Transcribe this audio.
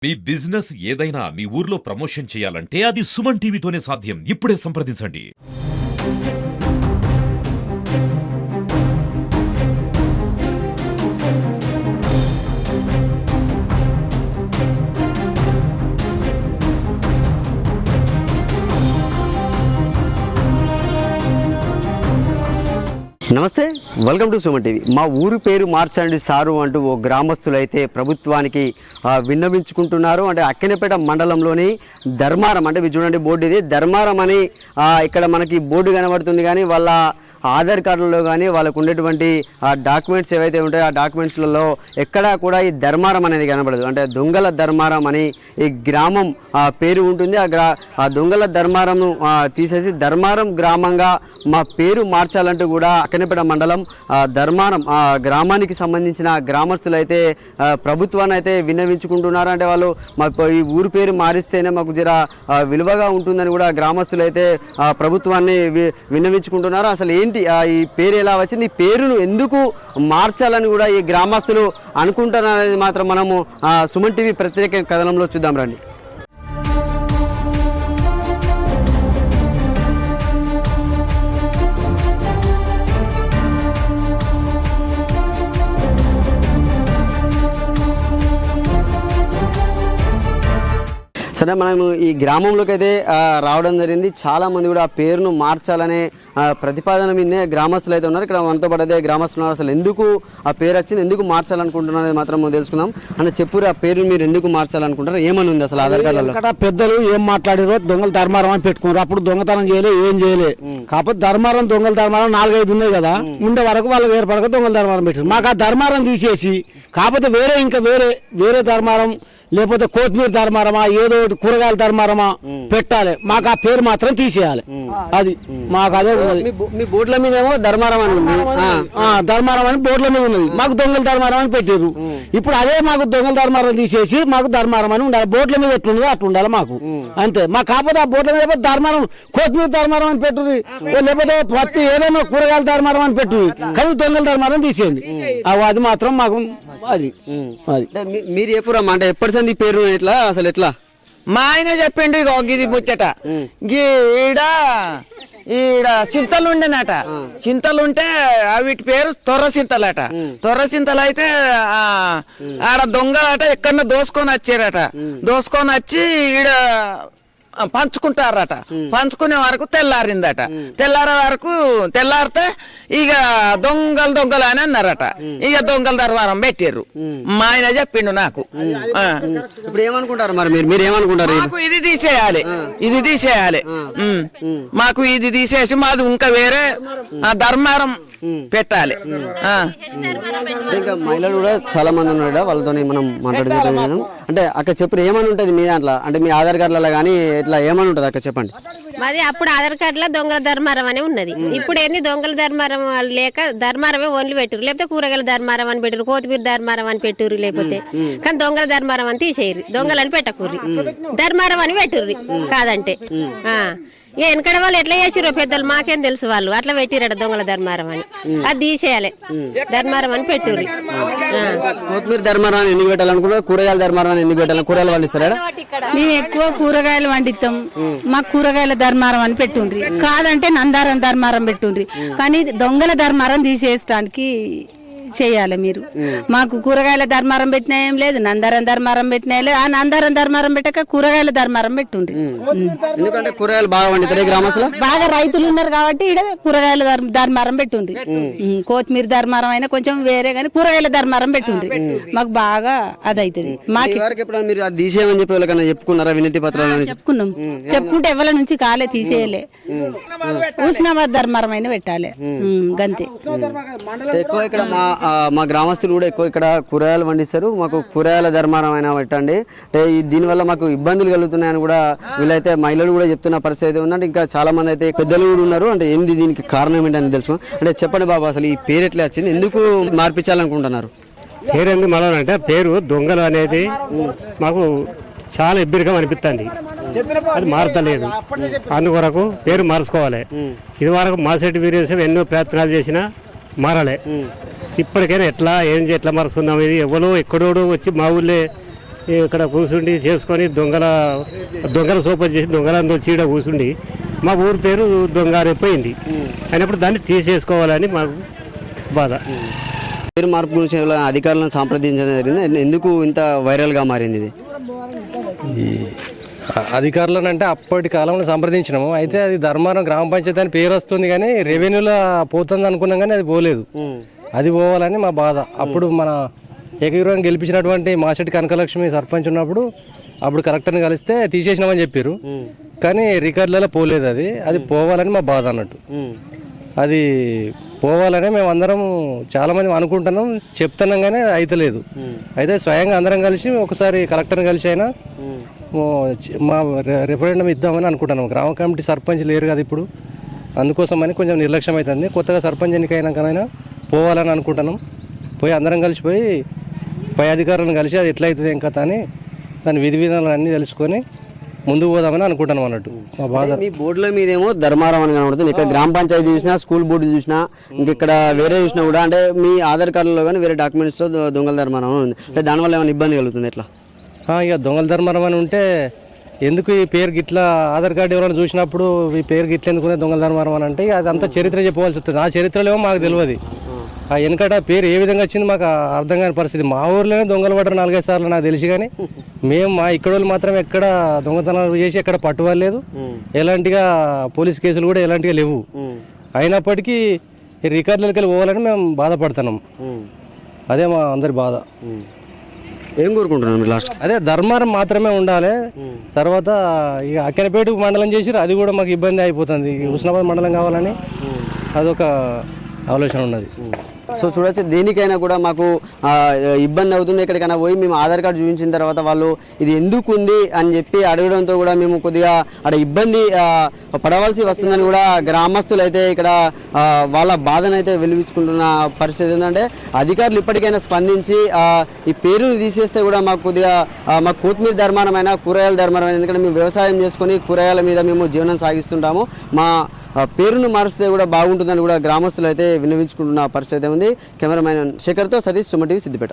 మీ business ఏదైనా మీ ఊర్లో promotion చేయాలంటే అది సుమన్ టీవీతోనే సాధ్యం. ఇప్పుడే సంప్రదించండి. నమస్తే, వెల్కమ్ టు సుమన్ టీవీ. మా ఊరి పేరు మార్చండి సారు అంటూ ఓ గ్రామస్తులైతే ప్రభుత్వానికి విన్నవించుకుంటున్నారు. అంటే అక్కినేపేట మండలంలోని ధర్మారం, అంటే మీరు చూడండి బోర్డు, ఇది ధర్మారం అని ఇక్కడ మనకి బోర్డు కనబడుతుంది. కానీ వాళ్ళ ఆధార్ కార్డులలో కానీ వాళ్ళకు ఉండేటువంటి డాక్యుమెంట్స్ ఏవైతే ఉంటాయో ఆ డాక్యుమెంట్స్లలో ఎక్కడా కూడా ఈ ధర్మారం అనేది కనబడదు. అంటే దొంగల ధర్మారం అని ఈ గ్రామం పేరు ఉంటుంది. ఆ దొంగల ధర్మారం తీసేసి ధర్మారం గ్రామంగా మా పేరు మార్చాలంటూ కూడా అక్కనేపేట మండలం ధర్మారం గ్రామానికి సంబంధించిన గ్రామస్తులు అయితే ప్రభుత్వాన్ని అయితే విన్నవించుకుంటున్నారు. అంటే వాళ్ళు మాకు ఈ ఊరు పేరు మారిస్తేనే మాకు జర విలువగా ఉంటుందని కూడా గ్రామస్తులు అయితే ప్రభుత్వాన్ని విన్నవించుకుంటున్నారు. అసలు ఈ పేరు ఎలా వచ్చింది, ఈ పేరును ఎందుకు మార్చాలని కూడా ఈ గ్రామస్తులు అనుకుంటున్నారనేది మాత్రం మనము సుమన్ టీవీ ప్రత్యేక కథనంలో చూద్దాం రండి. సరే, మనము ఈ గ్రామంలోకి అయితే రావడం జరిగింది. చాలామంది కూడా ఆ పేరును మార్చాలనే ప్రతిపాదన మీదనే గ్రామస్తులు అయితే ఉన్నారు. ఇక్కడ మనతో పాటు అదే గ్రామస్తులు ఉన్నారు. అసలు ఎందుకు ఆ పేరు వచ్చింది, ఎందుకు మార్చాలనుకుంటున్నారు అనేది మాత్రం తెలుసుకుందాం. అంటే చెప్పురు, ఆ పేరు మీరు ఎందుకు మార్చాలనుకుంటారు, ఏమని ఉంది అసలు ఆధార్ కార్డులో? ఇక్కడ పెద్దలు ఏం మాట్లాడారో దొంగల ధర్మారం అని పెట్టుకున్నారు. అప్పుడు దొంగతనం చేయలే, ఏం చేయలే. కాకపోతే ధర్మారం దొంగల ధర్మారం 4-5 ఉన్నాయి కదా, ఉండే వరకు వాళ్ళు ఏర్పడక దొంగల ధర్మారం పెట్టారు. మాకు ఆ ధర్మారం తీసేసి కాకపోతే వేరే ధర్మారం, లేకపోతే కొత్తిమీర ధర్మారమా, ఏదో ఒకటి కూరగాయల ధర్మారమా పెట్టాలి. మాకు ఆ పేరు మాత్రం తీసేయాలి. అది మాకు అదే ఉన్నది. మీ బోర్డుల మీద ఏమో ధర్మారం అని ఉంది, ధర్మారం అని బోర్డుల మీద ఉన్నది. మాకు దొంగల ధర్మారం అని పెట్టారు. ఇప్పుడు అదే మాకు దొంగల ధర్మారం తీసేసి మాకు ధర్మారం అని ఉండాలి. బోర్డుల మీద ఎట్లుండదో అట్లా ఉండాలి మాకు, అంతే. మాకు కాకపోతే ఆ బోర్డుల మీద ధర్మారం, కొత్తిమీర ధర్మారం అని పెట్టుర్రి, లేకపోతే పత్తి ఏదైనా కూరగాయల ధర్మారం అని పెట్టుర్రి, కానీ దొంగల ధర్మారం తీసేయండి. అది మాత్రం మాకు అది మీరు ఎప్పుడమ్మా, అంటే ఎప్పటి సంది పేరు ఎట్లా అసలు ఎట్లా? మా ఆయన చెప్పిండు ఇగో గిది ముచ్చట. ఈడ చింతలు ఉండేనట. చింతలుంటే వీటి పేరు తొర్ర చింతలట. తొర్ర చింతలు అయితే ఆడ దొంగలట ఎక్కడన్నా దోసుకొని వచ్చారట. దోసుకొని వచ్చి ఈడ పంచుకుంటారట. పంచుకునే వరకు తెల్లారిందట. తెల్లారితే ఇక దొంగలు అని అన్నారట. ఇక దొంగల దర్బారం పెట్టారు. మా ఆయన చెప్పిండు నాకు. ఇప్పుడు ఏమనుకుంటారు మరి మీరు ఏమనుకుంటారు? మాకు ఇది తీసేయాలి. మాకు ఇది తీసేసి మాది ఇంకా వేరే ధర్మారం పెట్టాలి. ఇంకా మహిళలు కూడా చాలా మంది ఉన్నారు, వాళ్ళతో మనం మాట్లాడుతున్నాం. అంటే అక్కడ చెప్పు, ఏమని ఉంటుంది మీ దాంట్లో, అంటే మీ ఆధార్ కార్డులలో కానీ ఇట్లా ఏమని ఉంటుంది అక్కడ చెప్పండి. మాది అప్పుడు ఆధార్ కార్డులో దొంగల ధర్మారం అని ఉన్నది. ఇప్పుడు ఏంది దొంగల ధర్మారం లేక ధర్మారమే ఓన్లీ పెట్టురు, లేకపోతే కూరగాయల ధర్మారం అని పెట్టారు, కొత్తిమీర ధర్మారం అని పెట్టుర్రి, లేకపోతే కానీ దొంగల ధర్మారం అని తీసేయరు. దొంగలని పెట్టకూర్రి, ధర్మారం అని పెట్టుర్రి. కాదంటే వెనకడ వాళ్ళు ఎట్లా చేసిరో పెద్దలు మాకేం తెలుసు, వాళ్ళు అట్లా పెట్టిరట దొంగల ధర్మారం అని. అది తీసేయాలి, ధర్మారం అని పెట్టుర్రి. కొత్తిమీర ధర్మారం ఎందుకు పెట్టాలనుకుంటారు, కూరగాయల ధర్మారం ఎందుకు పెట్టాలి? కూరగాయలు పండిస్తారా? మేము ఎక్కువ కూరగాయలు వండిస్తాం, మాకు కూరగాయల ధర్మారం అని పెట్టుండ్రి. కాదంటే నందారం ధర్మారం పెట్టుండ్రి. కానీ దొంగల ధర్మారం తీసేయడానికి చేయాలి మీరు. మాకు కూరగాయల ధర్మారం పెట్టినా ఏం లేదు, నందారం ధర్మారం పెట్టినా లేదు. ఆ నందారం ధర్మారం పెట్టక కూరగాయల ధర్మారం పెట్టుండ్రి. ఎందుకంటే కూరగాయలు బాగా వండుతారు గ్రామస్తులు, బాగా రైతులు ఉన్నారు కాబట్టి ఇక్కడ కూరగాయల ధర్మారం పెట్టుండ్రి. కొత్తిమీర ధర్మారం అయినా కొంచెం వేరే గానీ కూరగాయల ధర్మారం పెట్టుండ్రి. మాకు బాగా అదైతుంది. మాకు మీరు అది తీసేయమని చెప్పి వాళ్ళకన్నా చెప్పుకున్నారా వినతి పత్రాలు? చెప్పుకున్నాం, చెప్పుకుంటే ఎవరి నుంచి కాలే తీసేయలే. హుస్నాబాద్ ధర్మారం అయినా పెట్టాలి, గంతే. ఎక్కువ ఇక్కడ మా గ్రామస్తులు కూడా ఎక్కువ ఇక్కడ కూరగాయలు పండిస్తారు. మాకు కూరగాయల ధర్మారం అయినా పెట్టండి, అంటే దీనివల్ల మాకు ఇబ్బందులు కలుగుతున్నాయని కూడా వీళ్ళైతే మహిళలు కూడా చెప్తున్న పరిస్థితి అయితే ఉందంటే. ఇంకా చాలా మంది అయితే పెద్దలు కూడా ఉన్నారు. అంటే ఏంది దీనికి కారణం ఏంటని తెలుసు. అంటే చెప్పండి బాబు, అసలు ఈ పేరు ఎట్లా వచ్చింది, ఎందుకు మార్పించాలనుకుంటున్నారు? పేరు ఎందుకు అంటే పేరు దొంగలు అనేది మాకు చాలా ఇబ్బందిగా అనిపిస్తుంది. అది మారతలేదు, అందుకొరకు పేరు మార్చుకోవాలి. ఇది వరకు మాసెట్టి వీరేశం ఎన్నో ప్రయత్నాలు చేసినా మారలే. ఇప్పటికైనా ఎట్లా మారుస్తున్నాం, ఇది ఎవరో ఎక్కడోడో వచ్చి మా ఊళ్ళే ఇక్కడ కూర్చుండి చేసుకొని దొంగల సోపతి చేసి దొంగలందో చీడ కూర్చుండి మా ఊరి పేరు దొంగారైపోయింది అయినప్పుడు దాన్ని తీసేసుకోవాలని మాకు బాధ. పేరు మార్పు గురించి ఏమైనా అధికారులను సంప్రదించడం జరిగింది, ఎందుకు ఇంత వైరల్గా మారింది ఇది? ఈ అధికారులను అంటే అప్పటి కాలంలో సంప్రదించినాము. అయితే అది ధర్మారం గ్రామ పంచాయతీ అని పేరు వస్తుంది కానీ రెవెన్యూలో పోతుంది అనుకున్నాం కానీ అది పోలేదు. అది పోవాలని మా బాధ. అప్పుడు మన ఏకగ్రీవంగా గెలిపించినటువంటి మాసెట్టి కనకలక్ష్మి సర్పంచ్ ఉన్నప్పుడు అప్పుడు కలెక్టర్ని కలిస్తే తీసేసినామని చెప్పారు కానీ రికార్డులలో పోలేదు. అది పోవాలని మా బాధ అన్నట్టు. అది పోవాలని మేము అందరం చాలామంది అనుకుంటున్నాం, చెప్తున్నాం కానీ అది అయితలేదు. అయితే స్వయంగా అందరం కలిసి ఒకసారి కలెక్టర్ని కలిసి అయినా మా రెఫరెండం ఇద్దామని అనుకుంటున్నాం. గ్రామ కమిటీ సర్పంచ్ లేరు కదా ఇప్పుడు, అందుకోసమని కొంచెం నిర్లక్ష్యం అవుతుంది. కొత్తగా సర్పంచ్ ఎన్నికైనాకనైనా పోవాలని అనుకుంటున్నాం. పోయి అందరం కలిసిపోయి పై అధికారులను కలిసి అది ఎట్లా అవుతుంది ఏం కథ అని దాని విధి విధానాలు అన్నీ తెలుసుకొని ముందుకు పోదామని అనుకుంటున్నాం అన్నట్టు మా బాధ. మీ బోర్డుల మీదేమో ధర్మారం అని కనబడుతుంది, ఇక్కడ గ్రామ పంచాయతీ చూసినా స్కూల్ బోర్డు చూసినా ఇంకెక్కడ వేరే చూసినా కూడా అంటే మీ ఆధార్ కార్డులో కానీ వేరే డాక్యుమెంట్స్లో దొంగల ధర్మారం ఉంది, అంటే దానివల్ల ఏమైనా ఇబ్బంది కలుగుతుంది ఎట్లా? ఇక దొంగల ధర్మారం అని ఉంటే ఎందుకు ఈ పేరు గిట్లా ఆధార్ కార్డు ఎవరైనా చూసినప్పుడు ఈ పేరు గిట్ల ఎందుకు దొంగల ధర్మారం అని అంటే అదంతా చరిత్ర చెప్పవలసి వస్తుంది. ఆ చరిత్రలో మాకు తెలియదు. ఆ వెనకట పేరు ఏ విధంగా వచ్చింది మాకు అర్థం కాని పరిస్థితి. మా ఊర్లోనే దొంగలు పడ్డారు 4-5 సార్లు నాకు తెలిసి, కానీ మేము మా ఇక్కడ వాళ్ళు మాత్రం ఎక్కడ దొంగతనాలు చేసి ఎక్కడ పట్టుకోలేదు. ఎలాంటిగా పోలీస్ కేసులు కూడా ఎలాంటిగా లేవు. అయినప్పటికీ ఈ రికార్డులకి వెళ్ళి పోవాలని మేము బాధపడుతున్నాం. అదే మా అందరి బాధ. ఏం కోరుకుంటున్నాను లాస్ట్? అదే ధర్మారం మాత్రమే ఉండాలి. తర్వాత ఇక అక్కనపేట మండలం చేసిరు, అది కూడా మాకు ఇబ్బంది అయిపోతుంది. హుస్నాబాద్ మండలం కావాలని అదొక ఆలోచన ఉన్నది. సో చూడొచ్చు, దేనికైనా కూడా మాకు ఇబ్బంది అవుతుంది. ఎక్కడికైనా పోయి మేము ఆధార్ కార్డు చూపించిన తర్వాత వాళ్ళు ఇది ఎందుకు ఉంది అని చెప్పి అడగడంతో కూడా మేము కొద్దిగా అక్కడ ఇబ్బంది పడవలసి వస్తుందని కూడా గ్రామస్తులు అయితే ఇక్కడ వాళ్ళ బాధను అయితే వెలివించుకుంటున్న పరిస్థితి ఏంటంటే అధికారులు ఇప్పటికైనా స్పందించి ఈ పేరుని తీసేస్తే కూడా మాకు కొద్దిగా మాకు కొత్తిమీర ధర్మానమైన కూరగాయల ధర్మానమైన, ఎందుకంటే మేము వ్యవసాయం చేసుకొని కూరగాయల మీద మేము జీవనం సాగిస్తుంటాము, మా పేరును మారుస్తే కూడా బాగుంటుందని కూడా గ్రామస్తులు అయితే విన్నవించుకుంటున్న పరిస్థితి ఉంది. కెమెరామెన్ శేఖర్తో సతీష్, సుమన్ టీవీ, సిద్దిపేట.